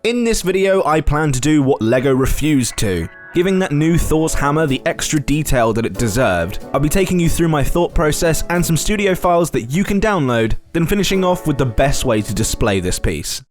In this video, I plan to do what LEGO refused to, giving that new Thor's Hammer the extra detail that it deserved. I'll be taking you through my thought process and some studio files that you can download, then finishing off with the best way to display this piece.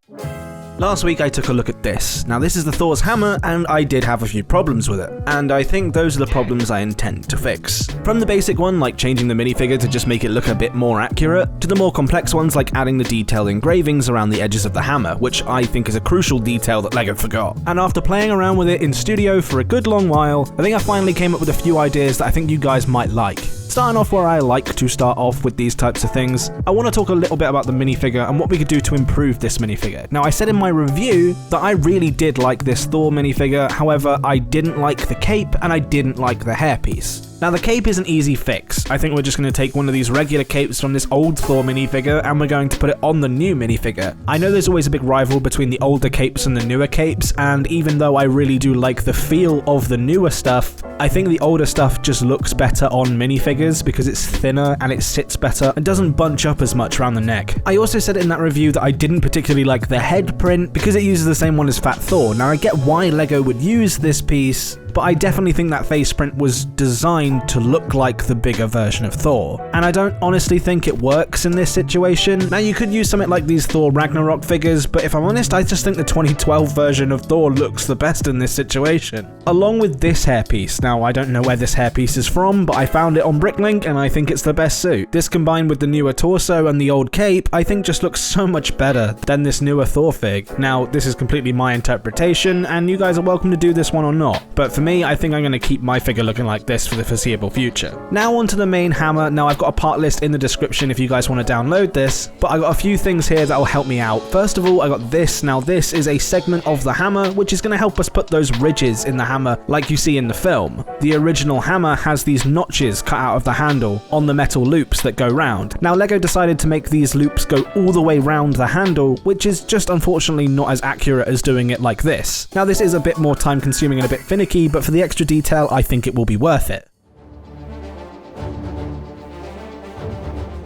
Last week I took a look at this. Now this is the Thor's Hammer, and I did have a few problems with it, and I think those are the problems I intend to fix. From the basic one, like changing the minifigure to just make it look a bit more accurate, to the more complex ones like adding the detailed engravings around the edges of the hammer, which I think is a crucial detail that LEGO forgot. And after playing around with it in studio for a good long while, I think I finally came up with a few ideas that I think you guys might like. Starting off where I like to start off with these types of things, I want to talk a little bit about the minifigure and what we could do to improve this minifigure. Now I said in my review that I really did like this Thor minifigure, however I didn't like the cape and I didn't like the hairpiece. Now the cape is an easy fix. I think we're just going to take one of these regular capes from this old Thor minifigure and we're going to put it on the new minifigure. I know there's always a big rival between the older capes and the newer capes, and even though I really do like the feel of the newer stuff, I think the older stuff just looks better on minifigures because it's thinner and it sits better and doesn't bunch up as much around the neck. I also said in that review that I didn't particularly like the head print because it uses the same one as Fat Thor. Now I get why LEGO would use this piece, but I definitely think that face print was designed to look like the bigger version of Thor. And I don't honestly think it works in this situation. Now you could use something like these Thor Ragnarok figures, but if I'm honest, I just think the 2012 version of Thor looks the best in this situation. Along with this hairpiece. Now I don't know where this hairpiece is from, but I found it on Bricklink and I think it's the best suit. This combined with the newer torso and the old cape, I think just looks so much better than this newer Thor fig. Now this is completely my interpretation and you guys are welcome to do this one or not, but for me, I think I'm going to keep my figure looking like this for the foreseeable future. Now onto the main hammer. Now I've got a part list in the description if you guys want to download this, but I got a few things here that will help me out. First of all, I got this. Now this is a segment of the hammer which is going to help us put those ridges in the hammer like you see in the film. The original hammer has these notches cut out of the handle on the metal loops that go round. Now LEGO decided to make these loops go all the way round the handle, which is just unfortunately not as accurate as doing it like this. Now this is a bit more time consuming and a bit finicky, but for the extra detail, I think it will be worth it.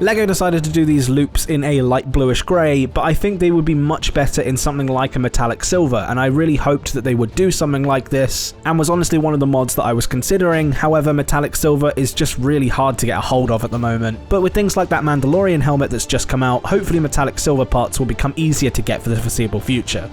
LEGO decided to do these loops in a light bluish grey, but I think they would be much better in something like a metallic silver, and I really hoped that they would do something like this, and was honestly one of the mods that I was considering. However, metallic silver is just really hard to get a hold of at the moment, but with things like that Mandalorian helmet that's just come out, hopefully metallic silver parts will become easier to get for the foreseeable future.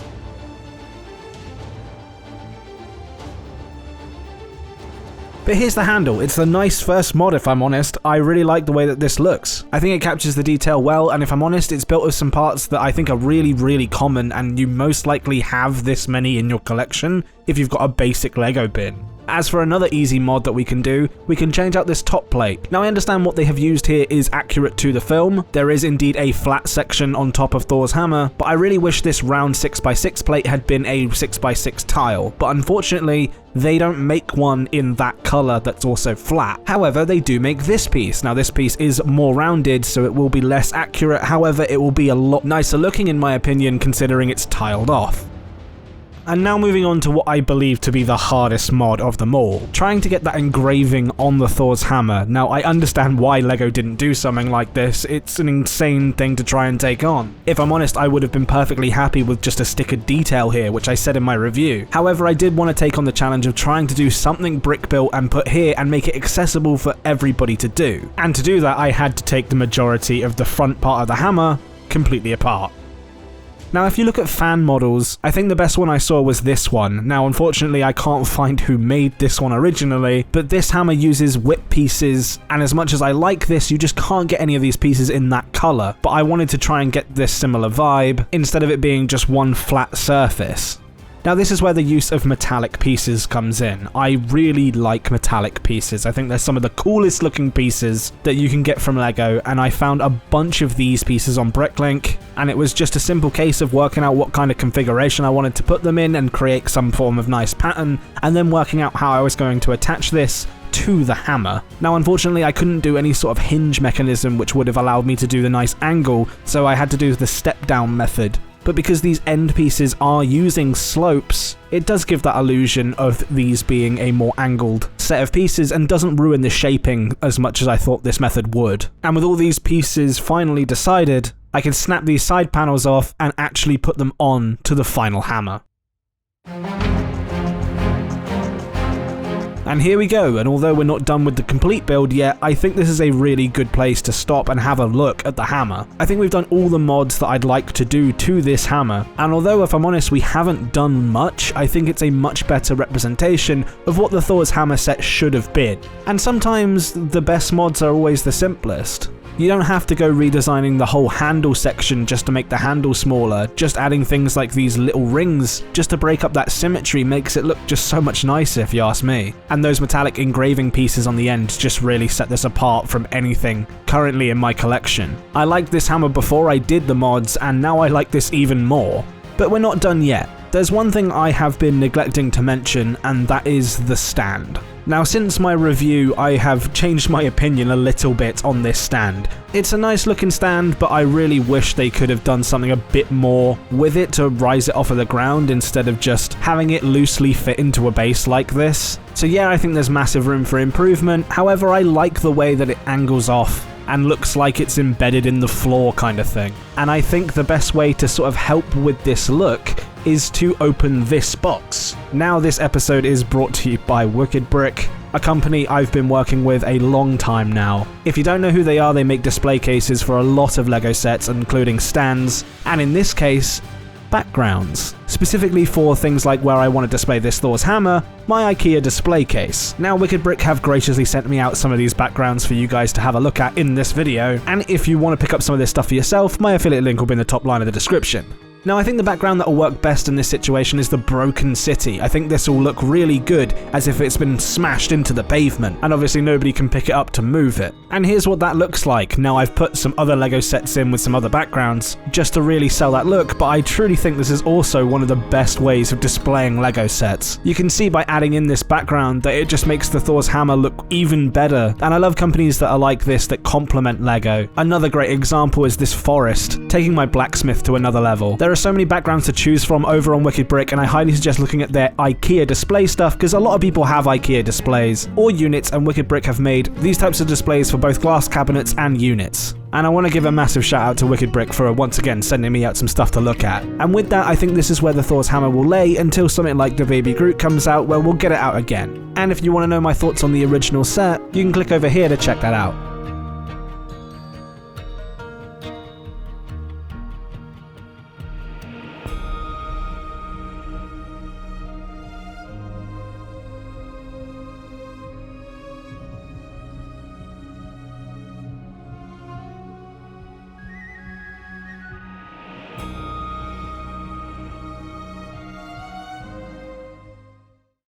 But here's the handle. It's a nice first mod if I'm honest. I really like the way that this looks. I think it captures the detail well, and if I'm honest, it's built with some parts that I think are really common, and you most likely have this many in your collection if you've got a basic LEGO bin. As for another easy mod that we can do, we can change out this top plate. Now I understand what they have used here is accurate to the film. There is indeed a flat section on top of Thor's hammer, but I really wish this round 6x6 plate had been a 6x6 tile. But unfortunately, they don't make one in that color that's also flat. However, they do make this piece. Now this piece is more rounded, so it will be less accurate. However, it will be a lot nicer looking in my opinion, considering it's tiled off. And now moving on to what I believe to be the hardest mod of them all, trying to get that engraving on the Thor's hammer. Now I understand why LEGO didn't do something like this. It's an insane thing to try and take on. If I'm honest, I would have been perfectly happy with just a sticker detail here, which I said in my review. However, I did want to take on the challenge of trying to do something brick built and put here and make it accessible for everybody to do. And to do that, I had to take the majority of the front part of the hammer completely apart. Now if you look at fan models, I think the best one I saw was this one. Now unfortunately I can't find who made this one originally, but this hammer uses whip pieces, and as much as I like this, you just can't get any of these pieces in that colour. But I wanted to try and get this similar vibe, instead of it being just one flat surface. Now this is where the use of metallic pieces comes in. I really like metallic pieces. I think they're some of the coolest looking pieces that you can get from LEGO, and I found a bunch of these pieces on Bricklink, and it was just a simple case of working out what kind of configuration I wanted to put them in and create some form of nice pattern, and then working out how I was going to attach this to the hammer. Now unfortunately I couldn't do any sort of hinge mechanism which would have allowed me to do the nice angle, so I had to do the step down method. But because these end pieces are using slopes, it does give that illusion of these being a more angled set of pieces and doesn't ruin the shaping as much as I thought this method would. And with all these pieces finally decided, I can snap these side panels off and actually put them on to the final hammer. And here we go, and although we're not done with the complete build yet, I think this is a really good place to stop and have a look at the hammer. I think we've done all the mods that I'd like to do to this hammer, and although if I'm honest we haven't done much, I think it's a much better representation of what the Thor's Hammer set should have been. And sometimes the best mods are always the simplest. You don't have to go redesigning the whole handle section just to make the handle smaller, just adding things like these little rings just to break up that symmetry makes it look just so much nicer if you ask me. And those metallic engraving pieces on the end just really set this apart from anything currently in my collection. I liked this hammer before I did the mods, and now I like this even more. But we're not done yet. There's one thing I have been neglecting to mention, and that is the stand. Now, since my review, I have changed my opinion a little bit on this stand. It's a nice looking stand, but I really wish they could have done something a bit more with it to rise it off of the ground instead of just having it loosely fit into a base like this. So yeah, I think there's massive room for improvement. However, I like the way that it angles off and looks like it's embedded in the floor kind of thing. And I think the best way to sort of help with this look is to open this box. Now this episode is brought to you by Wicked Brick, a company I've been working with a long time now. If you don't know who they are, they make display cases for a lot of LEGO sets, including stands, and in this case, backgrounds. Specifically for things like where I want to display this Thor's Hammer, my IKEA display case. Now Wicked Brick have graciously sent me out some of these backgrounds for you guys to have a look at in this video, and if you want to pick up some of this stuff for yourself, my affiliate link will be in the top line of the description. Now I think the background that will work best in this situation is the broken city. I think this will look really good as if it's been smashed into the pavement, and obviously nobody can pick it up to move it. And here's what that looks like. Now I've put some other LEGO sets in with some other backgrounds just to really sell that look, but I truly think this is also one of the best ways of displaying LEGO sets. You can see by adding in this background that it just makes the Thor's Hammer look even better, and I love companies that are like this that complement LEGO. Another great example is this forest, taking my blacksmith to another level. There are so many backgrounds to choose from over on Wicked Brick, and I highly suggest looking at their IKEA display stuff because a lot of people have IKEA displays or units, and Wicked Brick have made these types of displays for both glass cabinets and units. And I want to give a massive shout out to Wicked Brick for once again sending me out some stuff to look at. And with that, I think this is where the Thor's Hammer will lay until something like the Baby Groot comes out, where we'll get it out again. And if you want to know my thoughts on the original set, you can click over here to check that out.